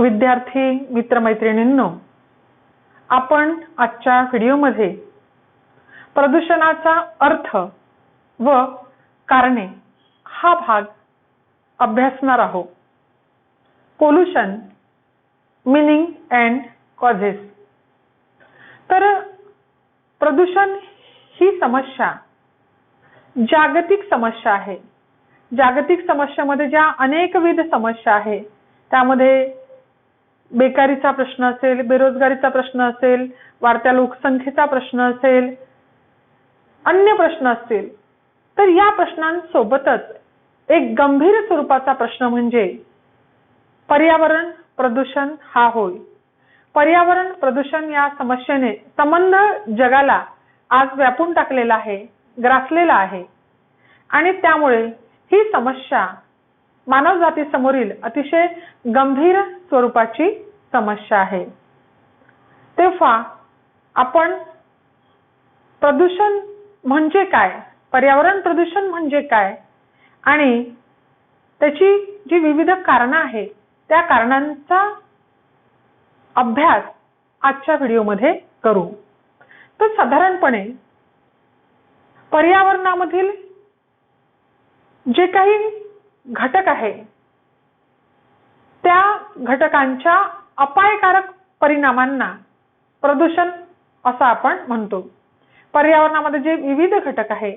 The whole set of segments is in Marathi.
विद्यार्थी मित्रमैत्रिणींनो, आपण आजच्या व्हिडिओमध्ये प्रदूषणाचा अर्थ व कारणे हा भाग अभ्यासणार आहोत. Pollution meaning and causes. तर प्रदूषण ही समस्या जागतिक समस्या आहे. जागतिक समस्यामध्ये ज्या अनेकविध समस्या आहेत त्यामध्ये बेकारीचा प्रश्न असेल, बेरोजगारीचा प्रश्न असेल, वाढत्या लोकसंख्येचा प्रश्न असेल, अन्य प्रश्न असतील, तर या प्रश्नांसोबतच एक गंभीर स्वरूपाचा प्रश्न म्हणजे पर्यावरण प्रदूषण हा होय. पर्यावरण प्रदूषण या समस्येने संबंध जगाला आज व्यापून टाकलेला आहे, ग्रासलेला आहे आणि त्यामुळे ही समस्या मानवजातीसमोरील अतिशय गंभीर स्वरूपाची समस्या आहे. तेव्हा आपण प्रदूषण म्हणजे काय, पर्यावरण प्रदूषण म्हणजे काय आणि त्याची जी विविध कारणं आहेत त्या कारणांचा अभ्यास आजच्या व्हिडिओमध्ये करू. तर साधारणपणे पर्यावरणामधील जे काही घटक आहे त्या घटकांच्या अपायकारक परिणामांना प्रदूषण असं आपण म्हणतो. पर्यावरणामध्ये जे विविध घटक आहे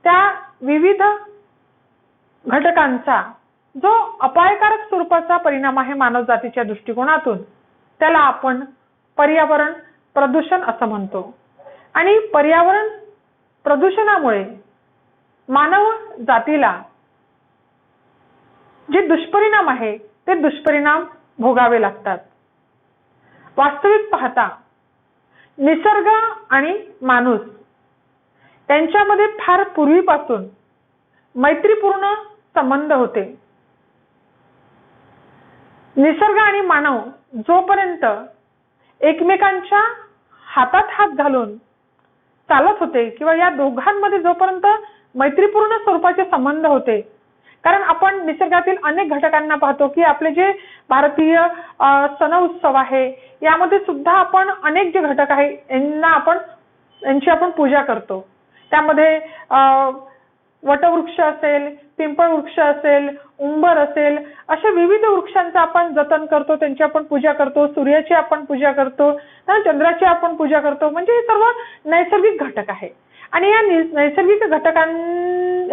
त्या विविध घटकांचा जो अपायकारक स्वरूपाचा परिणाम आहे मानवजातीच्या दृष्टिकोनातून त्याला आपण पर्यावरण प्रदूषण असं म्हणतो. आणि पर्यावरण प्रदूषणामुळे मानव जातीला जे दुष्परिणाम आहे ते दुष्परिणाम भोगावे लागतात. वास्तविक पाहता निसर्ग आणि माणूस यांच्यामध्ये फार पूर्वीपासून मैत्रीपूर्ण संबंध होते. निसर्ग आणि मानव जोपर्यंत एकमेकांच्या हातात हात घालून चालत होते किंवा या दोघांमध्ये जोपर्यंत मैत्रीपूर्ण स्वरूपाचे संबंध होते, कारण आपण निसर्गातील अनेक घटकांना पाहतो की आपले जे भारतीय सण उत्सव आहे यामध्ये सुद्धा आपण अनेक जे घटक आहे यांची आपण पूजा करतो. त्यामध्ये वटवृक्ष असेल, पिंपळ वृक्ष असेल, उंबर असेल, अशा विविध वृक्षांचं आपण जतन करतो, त्यांची आपण पूजा करतो. सूर्याची आपण पूजा करतो, चंद्राची आपण पूजा करतो. म्हणजे हे सर्व नैसर्गिक घटक आहे आणि या नैसर्गिक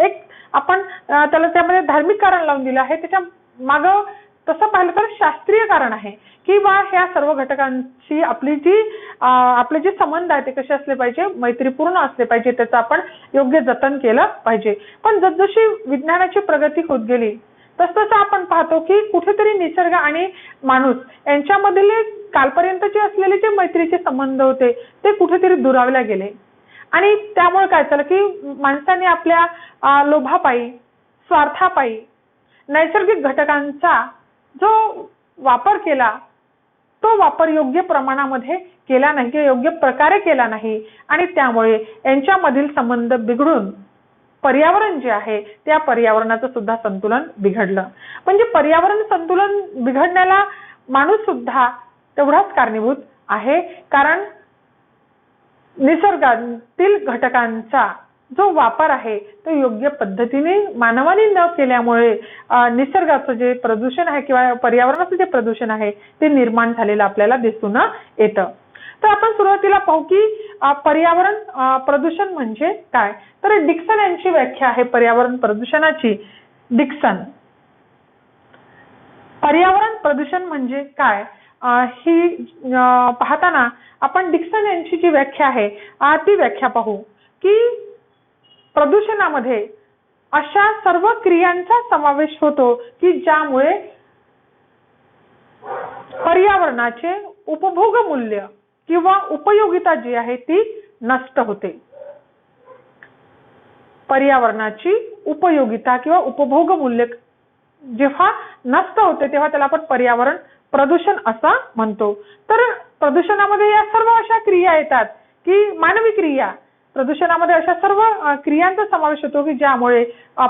एक आपण त्याला त्यामध्ये धार्मिक कारण लावून दिलं आहे. त्याच्या मागं तसं पाहिलं तर शास्त्रीय कारण आहे की बा ह्या सर्व घटकांची आपले जे संबंध आहेत ते कसे असले पाहिजे, मैत्रीपूर्ण असले पाहिजे, त्याचं आपण योग्य जतन केलं पाहिजे. पण जसजशी विज्ञानाची प्रगती होत गेली तसतसं आपण पाहतो की कुठेतरी निसर्ग आणि माणूस यांच्यामधील कालपर्यंतचे असलेले जे मैत्रीचे संबंध होते ते कुठेतरी दुरावले गेले आणि त्यामुळे काय झालं की माणसाने आपल्या लोभापायी, स्वार्थापायी नैसर्गिक घटकांचा जो वापर केला तो वापर योग्य प्रमाणामध्ये केला नाही किंवा योग्य प्रकारे केला नाही आणि त्यामुळे यांच्यामधील संबंध बिघडून पर्यावरण जे आहे त्या पर्यावरणाचं सुद्धा संतुलन बिघडलं. म्हणजे पर्यावरण संतुलन बिघडण्याला माणूस सुद्धा तेवढाच कारणीभूत आहे, कारण निसर्गातील घटकांचा जो वापर आहे तो योग्य पद्धतीने मानवाने न केल्यामुळे निसर्गाचं जे प्रदूषण आहे किंवा पर्यावरणाचं जे प्रदूषण आहे ते निर्माण झालेलं आपल्याला दिसून येतं. तर आपण सुरुवातीला पाहू की पर्यावरण प्रदूषण म्हणजे काय. तर डिक्सन यांची व्याख्या आहे पर्यावरण प्रदूषणाची. डिक्सन पर्यावरण प्रदूषण म्हणजे काय ही पाहताना आपण डिक्सन यांची जी व्याख्या आहे ती व्याख्या पाहू की प्रदूषणामध्ये अशा सर्व क्रियांचा समावेश होतो की ज्यामुळे पर्यावरणाचे उपभोग मूल्य किंवा उपयोगिता जी आहे ती नष्ट होते. पर्यावरणाची उपयोगिता किंवा उपभोग मूल्य जेव्हा नष्ट होते तेव्हा त्याला आपण पर्यावरण प्रदूषण असं म्हणतो. तर प्रदूषणामध्ये या सर्व अशा क्रिया येतात की मानवी क्रिया, प्रदूषणामध्ये अशा सर्व क्रियांचा समावेश होतो की ज्यामुळे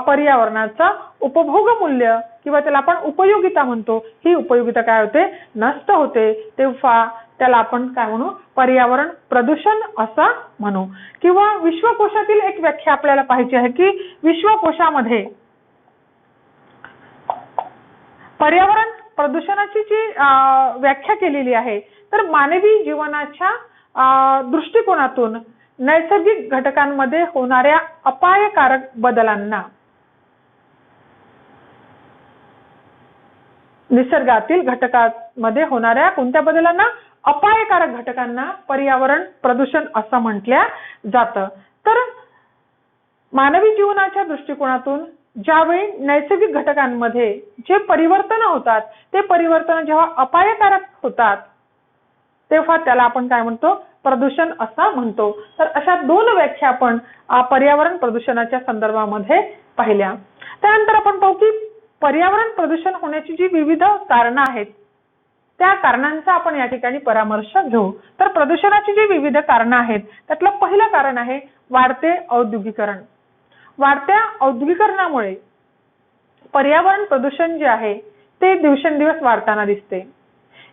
पर्यावरणाचा उपभोग मूल्य किंवा त्याला आपण उपयोगिता म्हणतो, ही उपयोगिता काय होते, नष्ट होते, तेव्हा त्याला आपण काय म्हणू, पर्यावरण प्रदूषण असं म्हणू. किंवा विश्वकोशातील एक व्याख्या आपल्याला पाहिजे आहे की विश्वकोशामध्ये पर्यावरण प्रदूषणाची जी व्याख्या केलेली आहे, तर मानवी जीवनाच्या दृष्टिकोनातून नैसर्गिक घटकांमध्ये होणाऱ्या अपायकारक बदलांना, निसर्गातील घटकांमध्ये होणाऱ्या कोणत्या बदलांना, अपायकारक घटकांना पर्यावरण प्रदूषण असं म्हटल्या जातं. तर मानवी जीवनाच्या दृष्टिकोनातून ज्यावेळी नैसर्गिक घटकांमध्ये जे परिवर्तन होतात, ते परिवर्तन जेव्हा अपायकारक होतात, तेव्हा त्याला आपण काय म्हणतो, प्रदूषण असं म्हणतो. तर अशा दोन व्याख्या आपण पर्यावरण प्रदूषणाच्या संदर्भामध्ये पाहिल्या. त्यानंतर आपण पाहू की पर्यावरण प्रदूषण होण्याची जी विविध कारणं आहेत, त्या कारणांचा आपण या ठिकाणी परामर्श घेऊ. तर प्रदूषणाची जी विविध कारणं आहेत, त्यातलं पहिलं कारण आहे वाढते औद्योगिकरण. वाढत्या औद्योगिकरणामुळे पर्यावरण प्रदूषण जे आहे ते दिवसेंदिवस वाढताना दिसते.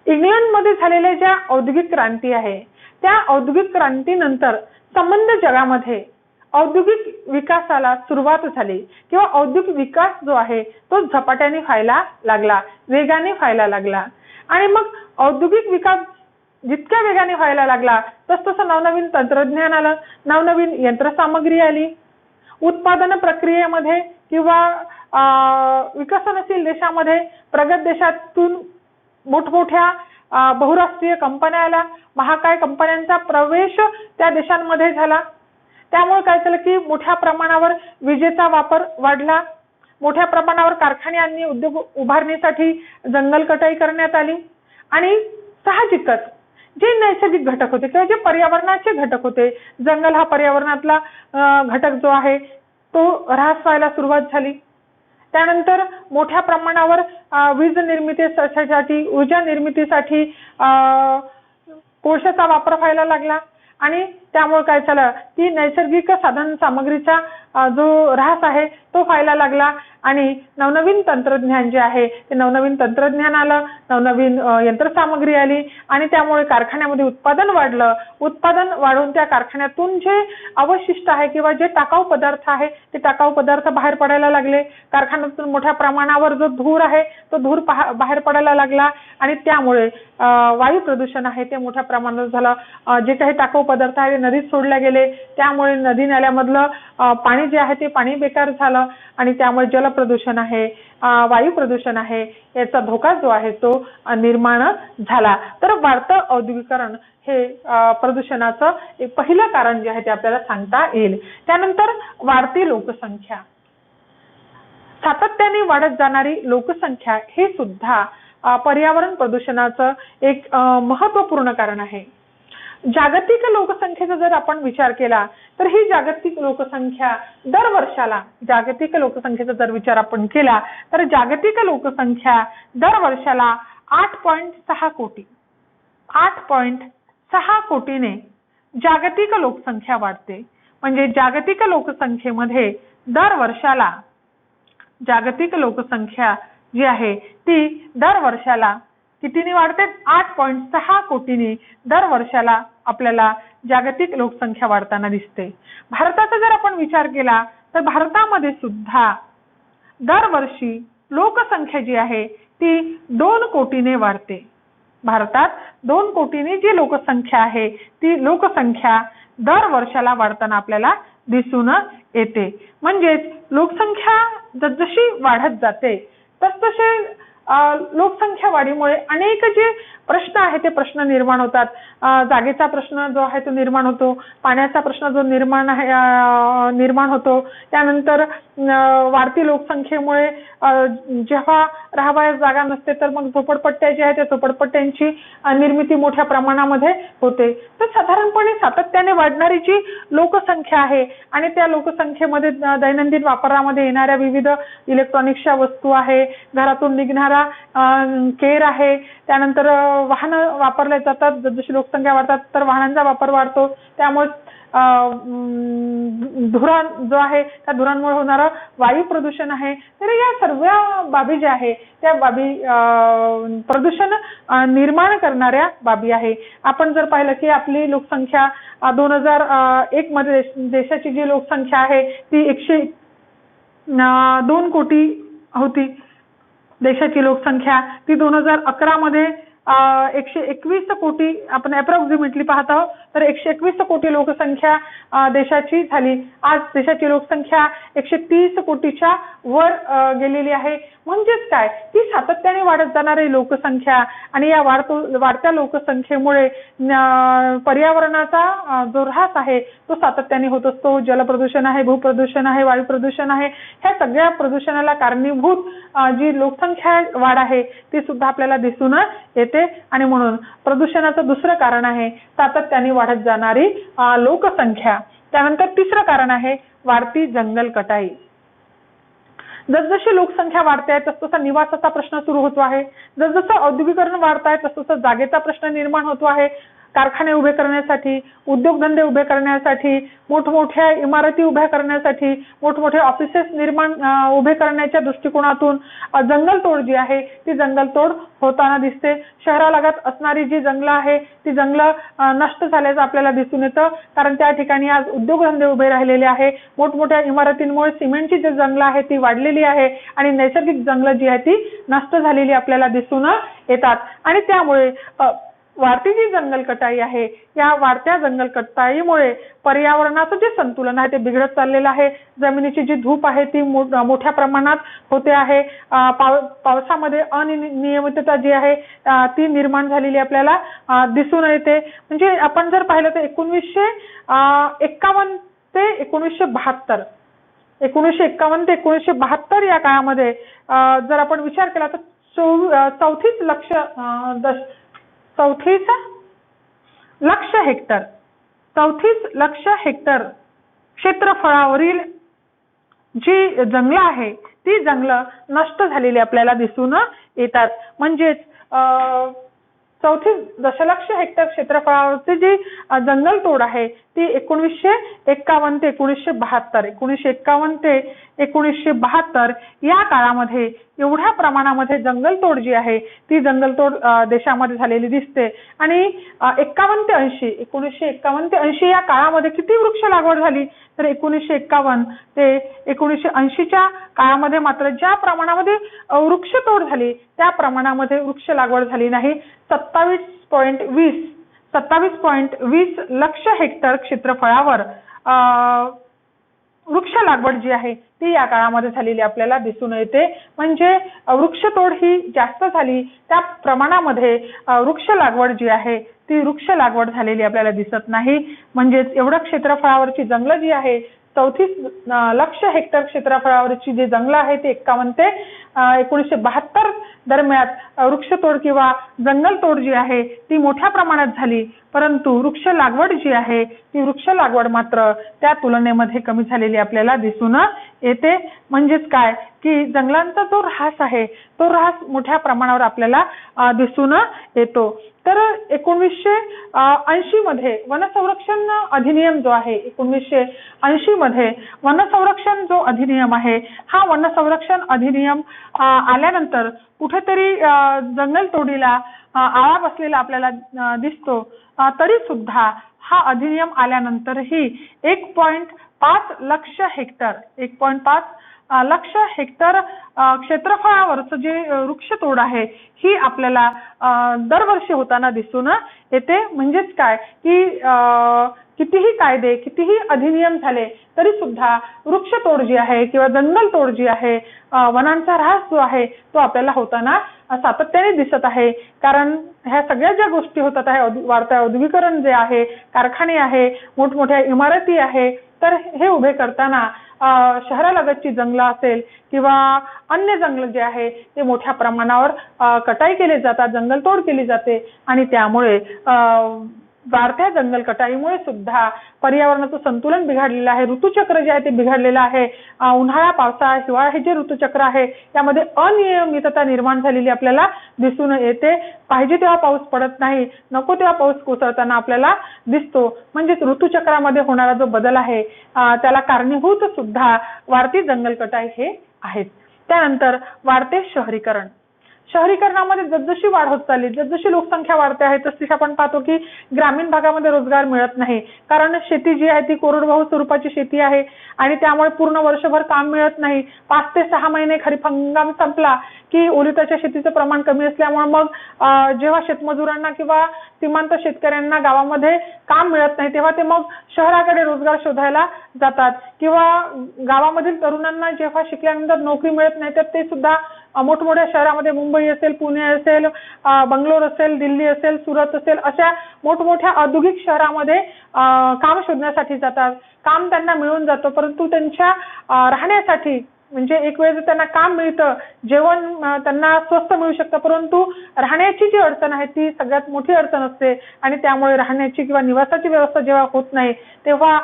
इंग्लंडमध्ये झालेल्या ज्या औद्योगिक क्रांती आहे, त्या औद्योगिक क्रांतीनंतर संबंध जगामध्ये औद्योगिक विकासाला सुरुवात झाली किंवा औद्योगिक विकास जो आहे तो झपाट्याने व्हायला लागला, वेगाने व्हायला लागला. आणि मग औद्योगिक विकास जितक्या वेगाने व्हायला लागला, तसतसं नवनवीन तंत्रज्ञान आलं, नवनवीन यंत्रसामग्री आली. उत्पादन प्रक्रियेमध्ये किंवा विकसनशील देशामध्ये, प्रगत देशातून मोठमोठ्या बहुराष्ट्रीय कंपन्या आल्या, महाकाय कंपन्यांचा प्रवेश त्या देशांमध्ये झाला. त्यामुळे काय झालं की मोठ्या प्रमाणावर विजेचा वापर वाढला, मोठ्या प्रमाणावर कारखाने आणि उद्योग उभारणीसाठी जंगल कटाई करण्यात आली. आणि साहजिकच जे नैसर्गिक घटक होते किंवा जे पर्यावरणाचे घटक होते, जंगल हा पर्यावरणातला घटक जो आहे तो ऱ्हास व्हायला सुरुवात झाली. त्यानंतर मोठ्या प्रमाणावर वीज निर्मितीसाठी, ऊर्जा निर्मितीसाठी कोळशाचा वापर व्हायला लागला. आणि त्यामुळे काय झालं की नैसर्गिक साधन सामग्रीचा जो ऱ्हास आहे तो व्हायला लागला. आणि नवनवीन तंत्रज्ञान जे आहे ते नवनवीन तंत्रज्ञान आलं, नवनवीन यंत्रसामग्री आली आणि त्यामुळे कारखान्यामध्ये उत्पादन वाढलं. उत्पादन वाढून त्या कारखान्यातून जे अवशिष्ट आहे किंवा जे टाकाऊ पदार्थ आहे ते टाकाऊ पदार्थ बाहेर पडायला लागले. कारखान्यातून मोठ्या प्रमाणावर जो धूर आहे तो धूर बाहेर पडायला लागला आणि त्यामुळे वायू प्रदूषण आहे ते मोठ्या प्रमाणात झालं. जे काही टाकाऊ पदार्थ आहे ते नदीत सोडले गेले, त्यामुळे नदी नाल्यामधलं पाणी जे आहे ते पाणी बेकार झालं आणि त्यामुळे जल प्रदूषण आहे, वायू प्रदूषण आहे, याचा धोका जो आहे तो निर्माण झाला. तर वाढतं औद्योगिकरण हे प्रदूषणाचं एक पहिलं कारण जे आहे ते आपल्याला सांगता येईल. त्यानंतर वाढती लोकसंख्या, सातत्याने वाढत जाणारी लोकसंख्या हे सुद्धा पर्यावरण प्रदूषणाचं एक महत्त्वपूर्ण कारण आहे. जागतिक लोकसंख्येचा जर आपण विचार केला तर ही जागतिक लोकसंख्या दरवर्षाला, जागतिक लोकसंख्येचा जर विचार आपण केला तर जागतिक लोकसंख्या दरवर्षाला 8.6 कोटी, 8.6 कोटीने जागतिक लोकसंख्या वाढते. म्हणजे जागतिक लोकसंख्येमध्ये दरवर्षाला जागतिक लोकसंख्या जी आहे ती दरवर्षाला कितीने वाढते, 8.6 कोटीने दरवर्षाला आपल्याला जागतिक लोकसंख्या वाढताना दिसते. भारताचा जर आपण विचार केला तर भारतामध्ये सुद्धा दरवर्षी लोकसंख्या जी आहे ती 2 कोटीने वाढते. भारतात 2 कोटीने जी लोकसंख्या आहे ती लोकसंख्या दरवर्षाला वाढताना आपल्याला दिसून येते. म्हणजेच लोकसंख्या जसजशी वाढत जाते तसतसे लोकसंख्या वाढीमुळे अनेक जे प्रश्न आहे ते प्रश्न निर्माण होतात. जागेचा प्रश्न जो आहे तो निर्माण होतो, पाण्याचा प्रश्न जो निर्माण होतो. त्यानंतर वाढती लोकसंख्येमुळे जेव्हा राहावयास जागा नसते तर मग झोपडपट्ट्या ज्या आहेत त्या झोपडपट्ट्यांची निर्मिती मोठ्या प्रमाणामध्ये होते. तर साधारणपणे सातत्याने वाढणारी जी लोकसंख्या आहे आणि त्या लोकसंख्येमध्ये दैनंदिन वापरामध्ये येणाऱ्या विविध इलेक्ट्रॉनिक्सच्या वस्तू आहे, घरातून निघणारा केर आहे, त्यानंतर वाहन वापरले जातात. जशी लोकसंख्या वाढतात तर वाहनांचा वापर वाढतो, त्यामुळे धुरान जो आहे त्या धुरांमुळे होणारं वायू प्रदूषण आहे. तर या सर्व बाबी ज्या आहे त्या बाबी प्रदूषण निर्माण करणाऱ्या बाबी आहे. आपण जर पाहिलं की आपली लोकसंख्या 2001 मध्ये देशाची जी लोकसंख्या आहे ती 102 कोटी होती. देशाची लोकसंख्या ती 2011 मध्ये 121 कोटी आपण अप्रॉक्सिमेटली पाहत आहोत. तर 121 कोटी लोकसंख्या देशाची झाली. आज देशाची लोकसंख्या 130 कोटीच्या वर गेलेली आहे. म्हणजेच काय की सातत्याने वाढत जाणारी लोकसंख्या आणि या वाढत्या लोकसंख्येमुळे पर्यावरणाचा जो ऱ्हास आहे तो सातत्याने होत असतो. जलप्रदूषण आहे, भूप्रदूषण आहे, वायू प्रदूषण आहे. ह्या सगळ्या प्रदूषणाला कारणीभूत जी लोकसंख्या वाढ आहे ती सुद्धा आपल्याला दिसून येते. आणि म्हणून प्रदूषणाचं दुसरं कारण आहे सातत्याने वाढत जाणारी लोकसंख्या. त्यानंतर तिसरं कारण आहे वाढती जंगल कटाई. जसजशी लोकसंख्या वाढते तसतसा निवासाचा प्रश्न सुरू होतो आहे. जसजसं औद्योगिकरण वाढत आहे तसतसं जागेचा प्रश्न निर्माण होतो आहे. कारखाने उभे करण्यासाठी, उद्योगधंदे उभे करण्यासाठी, मोठमोठ्या इमारती उभ्या करण्यासाठी, मोठमोठे ऑफिसेस उभे करण्याच्या दृष्टिकोनातून जंगलतोड जी आहे ती जंगलतोड होताना दिसते. शहरालगत असणारी जी जंगलं आहे ती जंगलं नष्ट झाल्याचं आपल्याला दिसून येतं. कारण त्या ठिकाणी आज उद्योगधंदे उभे राहिलेले आहे. मोठमोठ्या इमारतींमुळे सिमेंटची जी जंगलं आहे ती वाढलेली आहे आणि नैसर्गिक जंगलं जी आहे ती नष्ट झालेली आपल्याला दिसून येतात. आणि त्यामुळे वाढती जी जंगल कटाई आहे या वाढत्या जंगल कटाईमुळे पर्यावरणाचं जे संतुलन आहे ते बिघडत चाललेलं आहे. जमिनीची जी धूप आहे ती मोठ्या प्रमाणात होते आहे. पावसामध्ये अनियमितता जी आहे ती निर्माण झालेली आपल्याला दिसून येते. म्हणजे आपण जर पाहिलं तर 1951 ते 1972 1951 ते 1972 या काळामध्ये जर आपण विचार केला तर 34 लक्ष हेक्टर क्षेत्रफळावरील जी जंगलं आहे ती जंगलं नष्ट झालेली आपल्याला दिसून येतात. म्हणजेच 34 दशलक्ष हेक्टर क्षेत्रफळावरची जी जंगल तोड आहे ती 1951 ते 1972 ते 1972 या काळामध्ये एवढ्या प्रमाणामध्ये जंगलतोड जी आहे ती जंगलतोड देशामध्ये झालेली दिसते. आणि 1951 ते 80 या काळामध्ये किती वृक्ष लागवड झाली तर 1951 ते 1980च्या काळामध्ये मात्र ज्या प्रमाणामध्ये वृक्षतोड झाली त्या प्रमाणामध्ये वृक्ष लागवड झाली नाही. 27.20 लक्ष हेक्टर क्षेत्रफळावर वृक्ष लागवड जी आहे ती या काळामध्ये झालेली आपल्याला दिसून येते. म्हणजे वृक्षतोड ही जास्त झाली त्या प्रमाणामध्ये वृक्ष लागवड जी आहे ती वृक्ष लागवड झालेली आपल्याला दिसत नाही. म्हणजेच एवढं क्षेत्रफळावरची जंगलं जी आहे 34 लक्ष हेक्टर क्षेत्रफळावरची जी जंगलं आहे ती 51 ते 1972 दरम्यान वृक्षतोड किंवा जंगलतोड जी आहे ती मोठ्या प्रमाणात झाली. परंतु वृक्ष लागवड जी आहे ती वृक्ष लागवड मात्र त्या तुलनेमध्ये कमी झालेली आपल्याला दिसून येते. म्हणजेच काय की जंगलांचा जो ऱ्हास आहे तो ऱ्हास मोठ्या प्रमाणावर आपल्याला दिसून येतो. तर 1980 मध्ये वनसंरक्षण अधिनियम जो आहे 1980 मध्ये वनसंरक्षण जो अधिनियम आहे हा वनसंरक्षण अधिनियम आल्यानंतर कुठेतरी जंगल तोडीला आळा बसलेला आपल्याला दिसतो. तरी सुद्धा हा अधिनियम आल्यानंतरही 1.5 लक्ष हेक्टर क्षेत्रफळावरचं जे वृक्षतोड आहे ही आपल्याला दरवर्षी होताना दिसून येते. म्हणजेच काय की कितीही कायदे कितीही अधिनियम झाले तरी सुद्धा वृक्षतोड जी आहे किंवा जंगलतोड जी आहे वनांचा ऱ्हास जो आहे तो आपल्याला होताना सातत्याने दिसत आहे. कारण ह्या सगळ्या ज्या गोष्टी होतात आहे वाढतं औद्योगिकरण जे आहे, कारखाने आहे, मोठमोठ्या इमारती आहे, तर हे उभे करताना शहरालगतची जंगलं असेल किंवा अन्य जंगल जे आहे ते मोठ्या प्रमाणावर कटाई केली जातात, जंगलतोड केली जाते आणि त्यामुळे वाढत्या जंगल कटाईमुळे सुद्धा पर्यावरणाचं संतुलन बिघडलेलं आहे, ऋतुचक्र जे आहे ते बिघडलेलं आहे. उन्हाळा, पावसाळा, हिवाळा हे जे ऋतुचक्र आहे त्यामध्ये अनियमितता निर्माण झालेली आपल्याला दिसून येते. पाहिजे तेव्हा पाऊस पडत नाही, नको तेव्हा पाऊस कोसळताना आपल्याला दिसतो. म्हणजेच ऋतुचक्रामध्ये होणारा जो बदल आहे त्याला कारणीभूत सुद्धा वाढती जंगल कटाई हे आहेत. त्यानंतर वाढते शहरीकरण. शहरीकरणामध्ये जसजशी वाढ होत चालली, जसजशी लोकसंख्या वाढते आहे तसतशी आपण पाहतो की ग्रामीण भागामध्ये रोजगार मिळत नाही. कारण शेती जी आहे ती कोरडवाहू स्वरूपाची शेती आहे आणि त्यामुळे पूर्ण वर्षभर काम मिळत नाही. 5 ते 6 महिने खरीप हंगाम संपला की ओलिताच्या शेतीचं प्रमाण कमी असल्यामुळे मग जेव्हा शेतमजुरांना किंवा सीमांत शेतकऱ्यांना गावामध्ये काम मिळत नाही तेव्हा ते मग शहराकडे रोजगार शोधायला जातात किंवा गावामधील तरुणांना जेव्हा शिकल्यानंतर नोकरी मिळत नाही तर ते सुद्धा मोठमोठ्या शहरामध्ये मुंबई असेल, पुणे असेल, बंगलोर असेल, दिल्ली असेल, सुरत असेल अशा मोठमोठ्या औद्योगिक शहरामध्ये काम शोधण्यासाठी जातात. काम त्यांना मिळून जातं परंतु त्यांच्या राहण्यासाठी म्हणजे एक वेळ त्यांना काम मिळतं, जेवण त्यांना स्वस्त मिळू शकतं परंतु राहण्याची जी अडचण आहे ती सगळ्यात मोठी अडचण असते आणि त्यामुळे राहण्याची किंवा निवासाची व्यवस्था जेव्हा होत नाही तेव्हा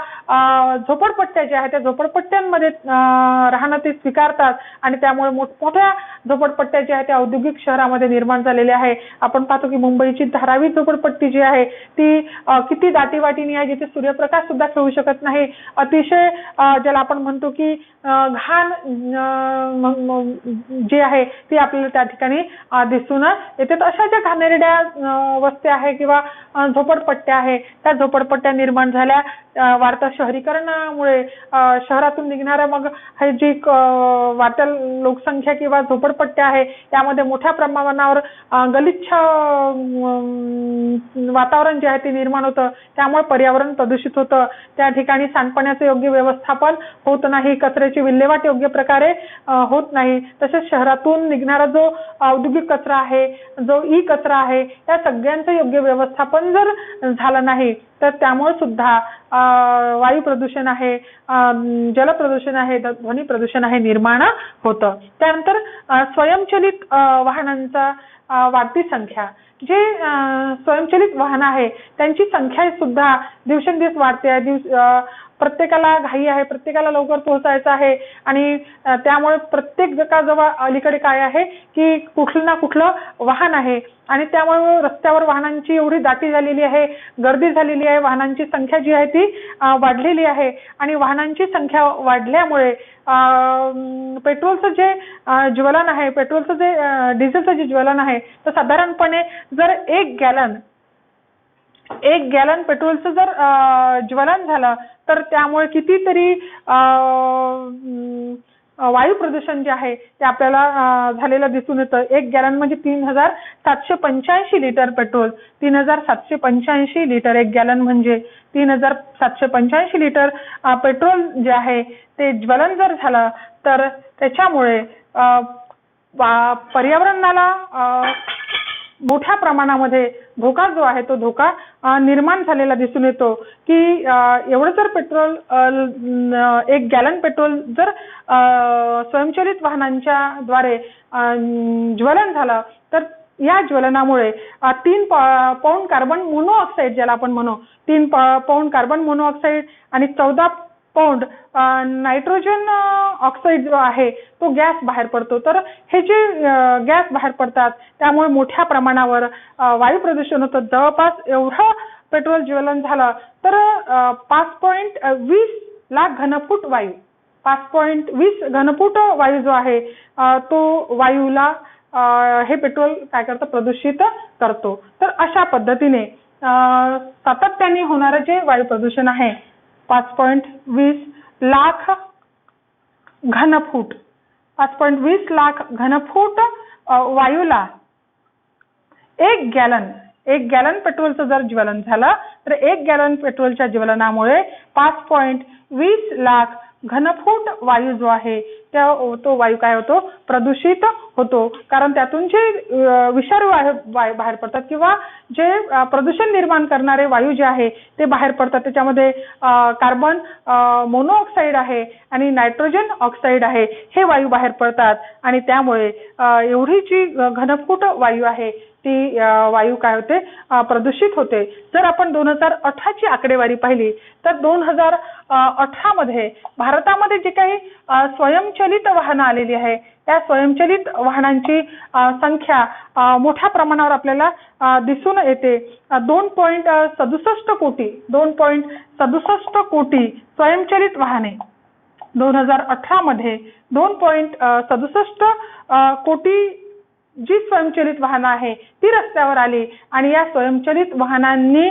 झोपडपट्ट्या ज्या आहेत त्या झोपडपट्ट्यांमध्ये राहणं ते स्वीकारतात आणि त्यामुळे मोठमोठ्या झोपडपट्ट्या ज्या आहेत त्या औद्योगिक शहरामध्ये निर्माण झालेल्या आहे. आपण पाहतो की मुंबईची धारावी झोपडपट्टी जी आहे ती किती दाटीवाटीनी आहे, जिथे सूर्यप्रकाश सुद्धा खेळू शकत नाही. अतिशय ज्याला आपण म्हणतो की घाण जी आहे ती आपल्याला त्या ठिकाणी दिसून येते. अशा ज्या घाणेरड्या वस्त्या आहे किंवा झोपडपट्ट्या आहे त्या झोपडपट्ट्या निर्माण झाल्या वाढत्या शहरीकरणामुळे. शहरातून निघणाऱ्या मग हे जी वाढत्या लोकसंख्या किंवा झोपडपट्ट्या आहे त्यामध्ये मोठ्या प्रमाणावर गलिच्छ वातावरण जे आहे ते निर्माण होतं, त्यामुळे पर्यावरण प्रदूषित होतं. त्या ठिकाणी सांडपाण्याचे योग्य व्यवस्थापन होत नाही, कचऱ्याची विल्हेवाट योग्य प्रकारे होत नाही. तसेच शहरातून निघणारा जो औद्योगिक कचरा आहे, जो ई कचरा आहे या सगळ्यांचं योग्य व्यवस्थापन जर झालं नाही तर त्यामुळे सुद्धा वायू प्रदूषण आहे, जल प्रदूषण आहे, ध्वनी प्रदूषण आहे निर्माण होतं. त्यानंतर स्वयंचलित वाहनांचा वाढती संख्या. जे स्वयंचलित वाहन आहे त्यांची संख्या सुद्धा दिवसेंदिवस वाढते आहे. प्रत्येकाला घाई आहे, प्रत्येकाला लवकर पोहोचायचं आहे आणि त्यामुळे प्रत्येक जगाजवळ अलीकडे काय आहे की कुठलं ना कुठलं वाहन आहे आणि त्यामुळे रस्त्यावर वाहनांची एवढी दाटी झालेली आहे, गर्दी झालेली आहे, वाहनांची संख्या जी आहे ती वाढलेली आहे आणि वाहनांची संख्या वाढल्यामुळे पेट्रोलचं जे ज्वलन आहे, पेट्रोलचं जे डिझेलचं जे ज्वलन आहे तर साधारणपणे जर 1 गॅलन पेट्रोलचं जर ज्वलन झालं तर त्यामुळे कितीतरी वायू प्रदूषण जे आहे ते आपल्याला झालेलं दिसून येतं. 1 गॅलन म्हणजे 3785 लिटर पेट्रोल. 3785 लिटर 1 गॅलन म्हणजे 3785 लिटर पेट्रोल जे आहे ते ज्वलन जर झालं तर त्याच्यामुळे पर्यावरणाला मोठ्या प्रमाणामध्ये धोका जो आहे तो धोका निर्माण झालेला दिसून येतो की एवढं जर पेट्रोल 1 गॅलन पेट्रोल जर स्वयंचलित वाहनांच्या द्वारे ज्वलन झालं तर या ज्वलनामुळे 3 पौंड कार्बन मोनोऑक्साईड ज्याला आपण म्हणू 3 पौंड कार्बन मोनोऑक्साईड आणि 14 पौंड नायट्रोजन ऑक्साईड जो आहे तो गॅस बाहेर पडतो. तर हे जे गॅस बाहेर पडतात त्यामुळे मोठ्या प्रमाणावर वायू प्रदूषण होतं. जवळपास एवढं पेट्रोल ज्वलन झालं तर 5.20 लाख घनफूट वायू 5.20 घनफूट वायू जो आहे तो वायूला हे पेट्रोल काय करतं प्रदूषित करतो. तर अशा पद्धतीने सातत्याने होणारे जे वायू प्रदूषण आहे 5.20 लाख घनफूट 5.20 लाख घनफूट वायूला 1 गॅलन पेट्रोलचं जर ज्वलन झालं तर 1 गॅलन पेट्रोलच्या ज्वलनामुळे 5.20 लाख घनफूट वायू जो आहे तो वायू काय होतो प्रदूषित होतो. कारण त्यातून जे विषारू बाहेर पडतात किंवा जे प्रदूषण निर्माण करणारे वायू जे आहे ते बाहेर पडतात. त्याच्यामध्ये कार्बन मोनोऑक्साईड आहे आणि नायट्रोजन ऑक्साईड आहे हे वायू बाहेर पडतात आणि त्यामुळे एवढी जी घनफूट वायू आहे ती वायू काय होते प्रदूषित होते. जर आपण 2018 ची आकडेवारी पाहिली तर 2018 मध्ये भारतामध्ये जे काही स्वयंचलित वाहनं आलेली आहे त्या स्वयंचलित वाहनांची संख्या मोठ्या प्रमाणावर आपल्याला दिसून येते. 2.67 कोटी स्वयंचलित वाहने 2018 मध्ये 2.67 कोटी जी स्वयंचलित वाहनं आहे ती रस्त्यावर आली आणि या स्वयंचलित वाहनांनी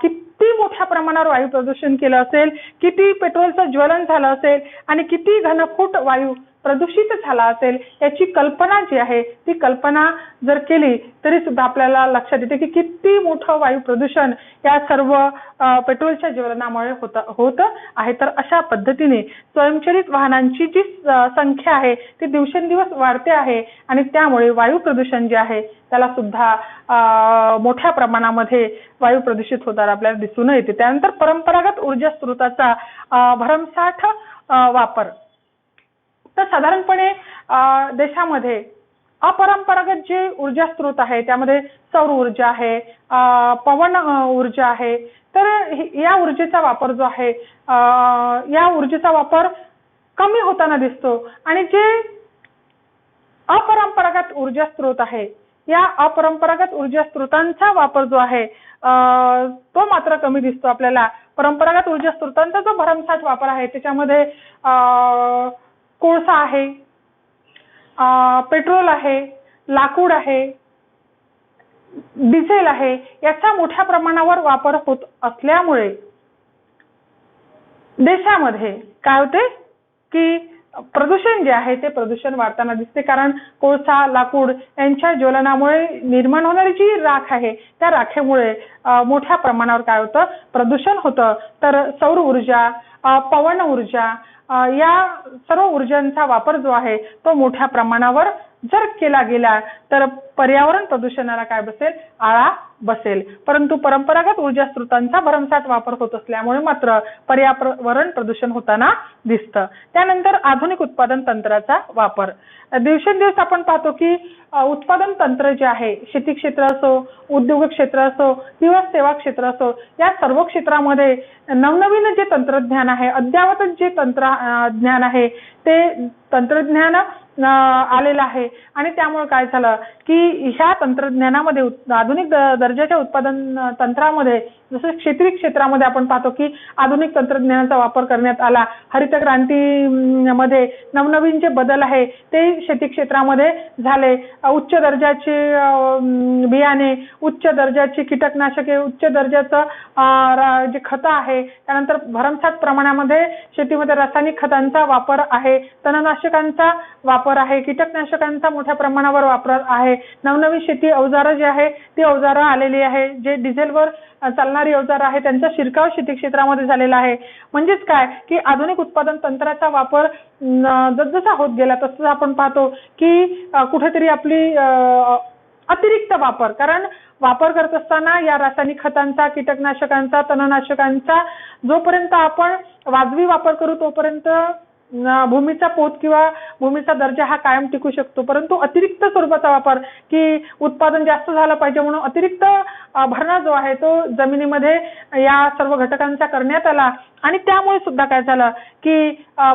किती मोठ्या प्रमाणावर वायू प्रदूषण केलं असेल, किती पेट्रोलचं ज्वलन झालं असेल आणि किती घनफूट वायू प्रदूषित झाला असेल याची कल्पना जी आहे ती कल्पना जर केली तरी सुद्धा आपल्याला लक्षात येते की किती मोठं वायू प्रदूषण या सर्व पेट्रोलच्या ज्वलनामुळे होत आहे. तर अशा पद्धतीने स्वयंचलित वाहनांची जी संख्या आहे ती दिवसेंदिवस वाढते आहे आणि त्यामुळे वायू प्रदूषण जे आहे त्याला सुद्धा मोठ्या प्रमाणामध्ये वायू प्रदूषित होताना आपल्याला दिसून येते. त्यानंतर परंपरागत ऊर्जा स्रोताचा भरमसाठ वापर. तर साधारणपणे देशामध्ये अपरंपरागत जे ऊर्जा स्रोत आहे त्यामध्ये सौर ऊर्जा आहे, पवन ऊर्जा आहे. तर या ऊर्जेचा वापर जो आहे या ऊर्जेचा वापर कमी होताना दिसतो आणि जे अपरंपरागत ऊर्जा स्रोत आहे या अपरंपरागत ऊर्जा स्रोतांचा वापर जो आहे तो मात्र कमी दिसतो आपल्याला. परंपरागत ऊर्जा स्रोतांचा जो भरमसाठ वापर आहे त्याच्यामध्ये कोळसा आहे, पेट्रोल आहे, लाकूड आहे, डिझेल आहे याचा मोठ्या प्रमाणावर वापर होत असल्यामुळे देशामध्ये काय होते की प्रदूषण जे आहे ते प्रदूषण वाढताना दिसते. कारण कोळसा, लाकूड यांच्या ज्वलनामुळे निर्माण होणारी जी राख आहे त्या राखेमुळे मोठ्या प्रमाणावर काय होतं प्रदूषण होतं. तर सौर ऊर्जा, पवन ऊर्जा या सर्व ऊर्जांचा वापर जो आहे तो मोठ्या प्रमाणावर जर केला गेला तर पर्यावरण प्रदूषणाला काय बसेल आळा बसेल. परंतु परंपरागत ऊर्जा स्रोतांचा भरमसाठ वापर होत असल्यामुळे मात्र पर्यावरण प्रदूषण होताना दिसतं. त्यानंतर आधुनिक उत्पादन तंत्राचा वापर. दिवसेंदिवस आपण पाहतो की उत्पादन तंत्र जे आहे शेती क्षेत्र असो, उद्योग क्षेत्र असो किंवा सेवा क्षेत्र असो या सर्व क्षेत्रामध्ये नवनवीन जे तंत्रज्ञान आहे, अद्ययावत जे तंत्रज्ञान आहे ते तंत्रज्ञान आलेलं आहे आणि त्यामुळे काय झालं की ह्या तंत्रज्ञानामध्ये आधुनिक दर्जाच्या उत्पादन तंत्रामध्ये जसं शेती क्षेत्रामध्ये आपण पाहतो की आधुनिक तंत्रज्ञानाचा वापर करण्यात आला. हरित क्रांतीमध्ये नवनवीन जे बदल आहे ते शेती क्षेत्रामध्ये झाले. उच्च दर्जाचे बियाणे, उच्च दर्जाची कीटकनाशके, उच्च दर्जाचं जे खतं आहे, त्यानंतर भरमसाठ प्रमाणामध्ये शेतीमध्ये रासायनिक खतांचा वापर आहे, तणनाशकांचा वापर आहे, कीटकनाशकांचा मोठ्या प्रमाणावर वापर आहे. नवनवीन शेती अवजारं जे आहे ती अवजारं आलेली आहे, जे डिझेलवर चालणारी अवजारं आहे त्यांचा शिरकाव शेती क्षेत्रामध्ये झालेला आहे. म्हणजेच काय की आधुनिक उत्पादन तंत्राचा वापर जसजसा होत गेला तसं आपण पाहतो की कुठेतरी आपली अतिरिक्त वापर, कारण वापर करत असताना या रासायनिक खतांचा, कीटकनाशकांचा, तणनाशकांचा जोपर्यंत आपण वाजवी वापर करू तोपर्यंत भूमीचा पोत किंवा भूमीचा दर्जा हा कायम टिकू शकतो. परंतु अतिरिक्त स्वरूपाचा वापर की उत्पादन जास्त झालं पाहिजे म्हणून अतिरिक्त भरणा जो आहे तो जमिनीमध्ये या सर्व घटकांचा करण्यात आला आणि त्यामुळे सुद्धा काय झालं की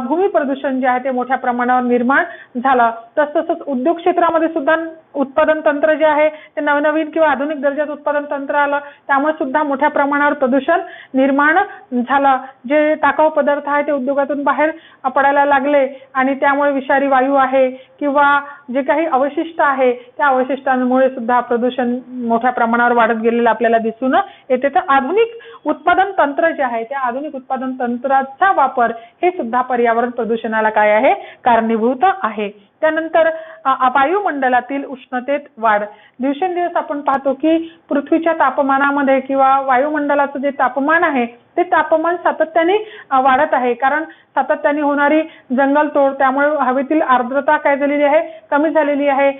भूमी प्रदूषण जे आहे ते मोठ्या प्रमाणावर निर्माण झालं. तसंच उद्योग क्षेत्रामध्ये सुद्धा उत्पादन तंत्र जे आहे ते नवनवीन किंवा आधुनिक दर्जाचं उत्पादन तंत्र आलं त्यामुळे सुद्धा मोठ्या प्रमाणावर प्रदूषण निर्माण झालं. जे टाकाऊ पदार्थ आहे ते उद्योगातून बाहेर पडायला लागले आणि त्यामुळे विषारी वायू आहे किंवा जे काही अवशिष्ट आहे त्या अवशिष्टांमुळे सुद्धा प्रदूषण मोठ्या प्रमाणावर वाढत गेलेलं आपल्याला दिसून येते. तर आधुनिक उत्पादन तंत्र जे आहे त्या आधुनिक उत्पादन तंत्राचा वापर हे सुद्धा पर्यावरण प्रदूषणाला काय आहे कारणीभूत आहे. त्यानंतर वायुमंडलातील उष्णतेत वाढ. दिवसेंदिवस आपण पाहतो की पृथ्वीच्या तापमानामध्ये किंवा वायुमंडलाचं जे तापमान आहे ते तापमान सातत्याने वाढत आहे. कारण सातत्याने होणारी जंगलतोड त्यामुळे हवेतील आर्द्रता काय झालेली आहे कमी झालेली आहे.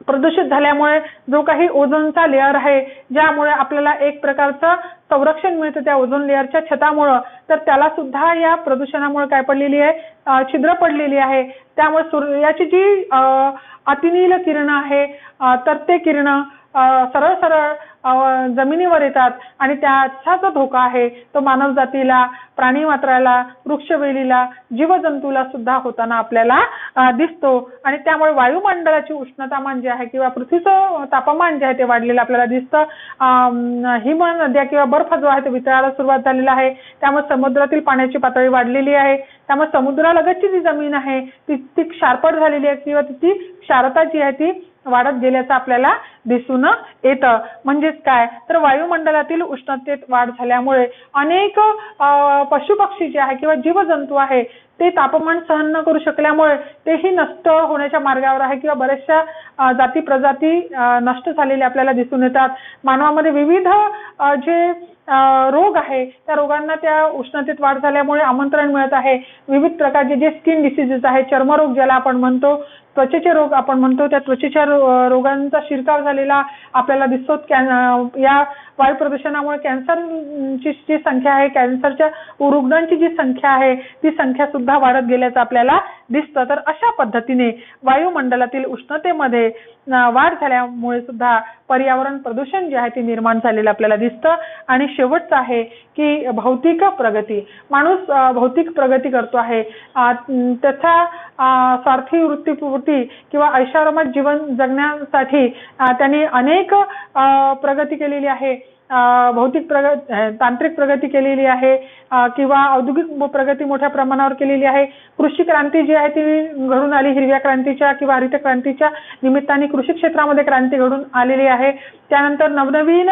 प्रदूषित झाल्यामुळे जो काही ओझोनचा लेअर आहे, ज्यामुळे आपल्याला एक प्रकारचं संरक्षण मिळतं त्या ओझोन लेअरच्या छतामुळं, तर त्याला सुद्धा या प्रदूषणामुळे काय पडलेली आहे, छिद्र पडलेली आहे. त्यामुळे सूर्याची जी अतिनील किरण आहे, तर ते किरण सरळ सरळ जमिनीवर येतात आणि त्याचा जो धोका आहे तो मानव जातीला, प्राणी मात्राला, वृक्षवेलीला, जीवजंतूला सुद्धा होताना आपल्याला दिसतो. आणि त्यामुळे वायुमंडळाची उष्णतामान जे आहे किंवा पृथ्वीचं तापमान जे आहे ते वाढलेलं आपल्याला दिसतं. हिम नद्या किंवा बर्फ जो आहे तो वितळायला सुरुवात झालेला आहे. त्यामुळे समुद्रातील पाण्याची पातळी वाढलेली आहे. त्यामुळे समुद्रालगतची जी जमीन आहे ती क्षारपट झालेली आहे किंवा ती क्षारता जी आहे ती वाढत गेल्याचं आपल्याला दिसून येतं. म्हणजेच काय, तर वायुमंडळातील उष्णतेत वाढ झाल्यामुळे अनेक पशुपक्षी जे आहे किंवा जीवजंतू आहे ते तापमान सहन न करू शकल्यामुळे तेही नष्ट होण्याच्या मार्गावर आहे किंवा बऱ्याचशा जाती प्रजाती नष्ट झालेल्या आपल्याला दिसून येतात. मानवामध्ये विविध जे रोग आहे त्या रोगांना त्या उष्णतेत वाढ झाल्यामुळे आमंत्रण मिळत आहे. विविध प्रकारचे जे स्किन डिसीजेस आहे, चर्मरोग ज्याला आपण म्हणतो, त्वचेचे रोग आपण म्हणतो, त्या त्वचेच्या रोगांचा शिरकाव झालेला आपल्याला दिसतो. या वायू प्रदूषणामुळे कॅन्सरची जी संख्या आहे, कॅन्सरच्या रुग्णांची जी संख्या आहे ती संख्या सुद्धा वाढत गेल्याचं आपल्याला दिसतं. तर अशा पद्धतीने वायुमंडळातील उष्णतेमध्ये वाढ झाल्यामुळे सुद्धा पर्यावरण प्रदूषण जे आहे ते निर्माण झालेलं आपल्याला दिसतं. आणि शेवटचं आहे की भौतिक प्रगती. माणूस भौतिक प्रगती करतो आहे, त्याचा स्वार्थी वृत्तीपूर्ती किंवा ऐशारामात जीवन जगण्यासाठी त्यांनी अनेक प्रगती केलेली आहे. भौतिक तांत्रिक प्रगती केलेली आहे किंवा औद्योगिक प्रगती मोठ्या प्रमाणावर केलेली आहे. कृषी क्रांती जी आहे ती घडून आली, हिरव्या क्रांतीच्या किंवा हरित क्रांतीच्या निमित्ताने कृषी क्षेत्रामध्ये क्रांती घडून आलेली आहे. त्यानंतर नवनवीन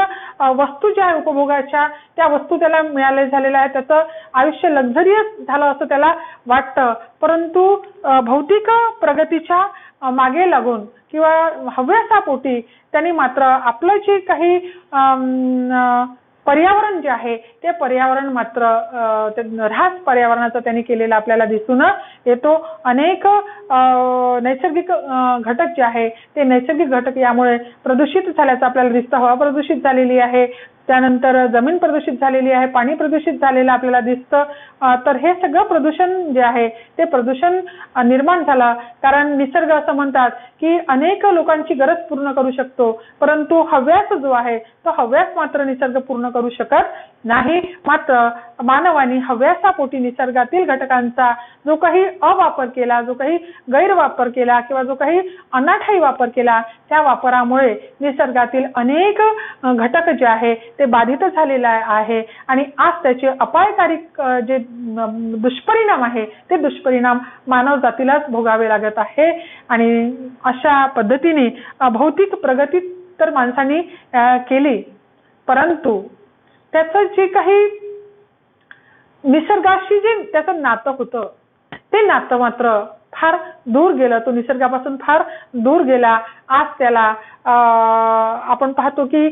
वस्तू ज्या उपभोगाच्या त्या वस्तू त्याला मिळाले झालेल्या आहे. त्याचं आयुष्य लक्झरियस झालं असं त्याला वाटतं. परंतु भौतिक प्रगतीच्या मागे लागून किंवा हव्यासापोटी त्यांनी मात्र आपलं जे काही पर्यावरण जे आहे ते पर्यावरण मात्र ऱ्हास पर्यावरणाचा त्यांनी केलेला आपल्याला दिसून येतो. अनेक नैसर्गिक घटक जे आहे ते नैसर्गिक घटक यामुळे प्रदूषित झाल्याचं आपल्याला दिसतं. हवा प्रदूषित झालेली आहे, त्यानंतर जमीन प्रदूषित झालेली आहे, पाणी प्रदूषित झालेलं आपल्याला दिसतं. तर हे सगळं प्रदूषण जे आहे ते प्रदूषण निर्माण झालं कारण निसर्ग असं म्हणतात की अनेक लोकांची गरज पूर्ण करू शकतो, परंतु हव्यास जो आहे तो हव्यास मात्र निसर्ग पूर्ण करू शकत नाही. मात्र मानवाने हव्यासापोटी निसर्गातील घटकांचा जो काही अवापर केला, जो काही गैरवापर केला किंवा जो काही अनाठायी वापर केला, त्या वापरामुळे निसर्गातील अनेक घटक जे आहे ते बाधित झालेला आहे आणि आज त्याचे अपायकारी जे दुष्परिणाम आहे ते दुष्परिणाम मानव जातीलाच भोगावे लागत आहे. आणि अशा पद्धतीने भौतिक प्रगती तर माणसांनी केली, परंतु त्याचं जे काही निसर्गाशी जे त्याचं नातं होतं ते नातं मात्र फार दूर गेलं. तो निसर्गापासून फार दूर गेला. आज त्याला आपण पाहतो की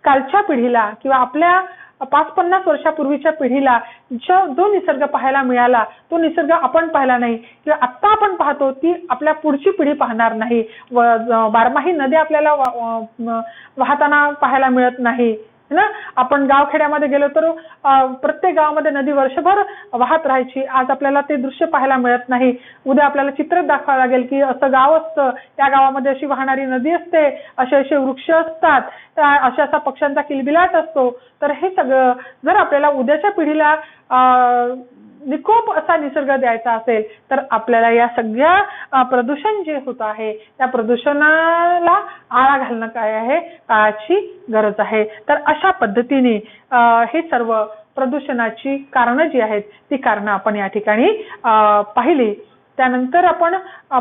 कालच्या पिढीला किंवा आपल्या 5-50 वर्षापूर्वीच्या पिढीला जो निसर्ग पाहायला मिळाला तो निसर्ग आपण पाहिला नाही किंवा आता आपण पाहतो ती आपल्या पुढची पिढी पाहणार नाही. बारमाही नद्या आपल्याला वाहताना पाहायला मिळत नाही ना. आपण गावखेड्यामध्ये गेलो तर प्रत्येक गावामध्ये नदी वर्षभर वाहत राहायची. आज आपल्याला ते दृश्य पाहायला मिळत नाही. उद्या आपल्याला चित्र दाखवावं लागेल की असं गाव असतं, त्या गावामध्ये अशी वाहणारी नदी असते, असे असे वृक्ष असतात, अशा पक्ष्यांचा किलबिलाट असतो. तर हे सगळं जर आपल्याला उद्याच्या पिढीला निकोप असा निसर्ग द्यायचा असेल तर आपल्याला या सगळ्या प्रदूषण जे होत आहे त्या प्रदूषणाला आळा घालणं काय आहे, काळाची गरज आहे. तर अशा पद्धतीने हे सर्व प्रदूषणाची कारणं जी आहेत ती कारणं आपण या ठिकाणी पाहिली. त्यानंतर आपण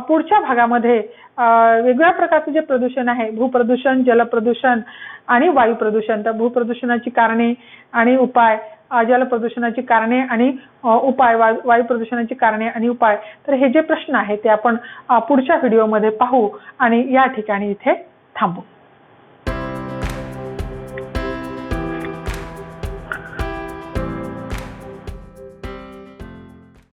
पुढच्या भागामध्ये वेगवेगळ्या प्रकारचे जे प्रदूषण आहे, भूप्रदूषण, जलप्रदूषण आणि वायू प्रदूषण, तर भूप्रदूषणाची कारणे आणि उपाय, जल प्रदूषणाची कारणे आणि उपाय, वायू प्रदूषणाची कारणे आणि उपाय, तर हे जे प्रश्न आहेत ते आपण पुढच्या व्हिडिओमध्ये पाहू आणि या ठिकाणी इथे थांबू.